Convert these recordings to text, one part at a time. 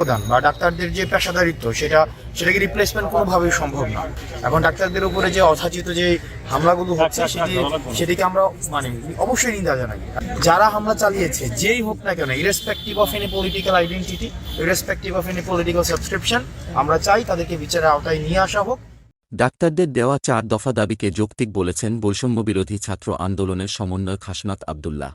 অবদান বা ডাক্তারদের যে পেশাদারিত্ব সেটাকে রিপ্লেসমেন্ট কোনোভাবেই সম্ভব না। এখন ডাক্তারদের উপরে যে অথাচিত যে হামলাগুলো হচ্ছে সেটিকে আমরা মানে অবশ্যই নিন্দা জানাই। যারা হামলা চালিয়েছে যেই হোক না কেন, irrespective of any political identity, irrespective of any political subscription, আমরা চাই তাদেরকে বিচারের আওতায় নিয়ে আসা হোক। ডাক্তারদের দেওয়া 4 দফা দাবিকে যৌক্তিক বলেছেন বৈষম্যবিরোধী ছাত্র আন্দোলনের সমন্বয়ক হাসনাত আব্দুল্লাহ।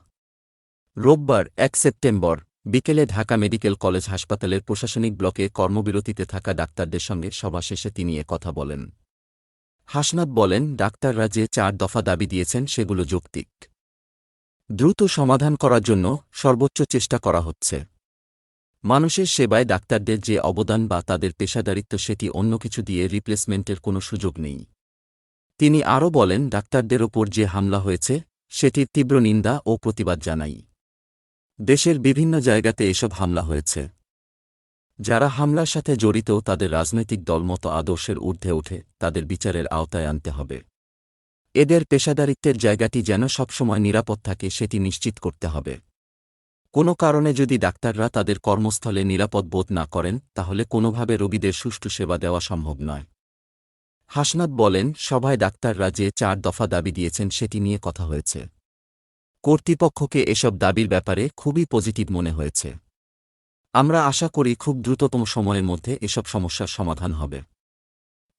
রোববার ১ সেপ্টেম্বর বিকেলে ঢাকা মেডিকেল কলেজ হাসপাতালের প্রশাসনিক ব্লকে কর্মবিরতিতে থাকা ডাক্তারদের সঙ্গে সভা শেষে তিনি কথা বলেন। হাসনাত বলেন, ডাক্তাররা যে 4 দফা দাবি দিয়েছেন সেগুলো যৌক্তিক। দ্রুত সমাধান করার জন্য সর্বোচ্চ চেষ্টা করা হচ্ছে। মানুষের সেবায় ডাক্তারদের যে অবদান বা তাদের পেশাদারিত্ব সেটি অন্য কিছু দিয়ে রিপ্লেসমেন্টের কোনো সুযোগ নেই। তিনি আরও বলেন, ডাক্তারদের ওপর যে হামলা হয়েছে সেটির তীব্র নিন্দা ও প্রতিবাদ জানাই। দেশের বিভিন্ন জায়গাতে এসব হামলা হয়েছে। যারা হামলার সাথে জড়িত তাদের রাজনৈতিক দলমত আদর্শের ঊর্ধ্বে ওঠে, তাদের বিচারের আওতায় আনতে হবে। এদের পেশাদারিত্বের জায়গাটি যেন সবসময় নিরাপদ থাকে সেটি নিশ্চিত করতে হবে। কোনো কারণে যদি ডাক্তাররা তাদের কর্মস্থলে নিরাপদ বোধ না করেন তাহলে কোনোভাবে রোগীদের সুষ্ঠু সেবা দেওয়া সম্ভব নয়। হাসনাত বলেন, সভায় ডাক্তাররা যে 4 দফা দাবি দিয়েছেন সেটি নিয়ে কথা হয়েছে। কর্তৃপক্ষকে এসব দাবির ব্যাপারে খুবই পজিটিভ মনে হয়েছে। আমরা আশা করি খুব দ্রুততম সময়ের মধ্যে এসব সমস্যার সমাধান হবে।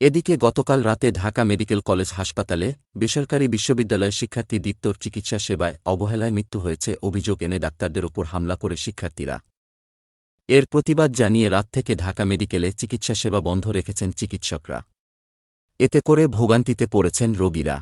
এদিকে গতকাল রাতে ঢাকা মেডিকেল কলেজ হাসপাতালে বেসরকারি বিশ্ববিদ্যালয়ের শিক্ষার্থী দীপ্তর চিকিৎসা সেবায় অবহেলায় মৃত্যু হয়েছে অভিযোগ এনে ডাক্তারদের ওপর হামলা করে শিক্ষার্থীরা। এর প্রতিবাদ জানিয়ে রাত থেকে ঢাকা মেডিকেলে চিকিৎসা সেবা বন্ধ রেখেছেন চিকিৎসকরা। এতে করে ভোগান্তিতে পড়েছেন রোগীরা।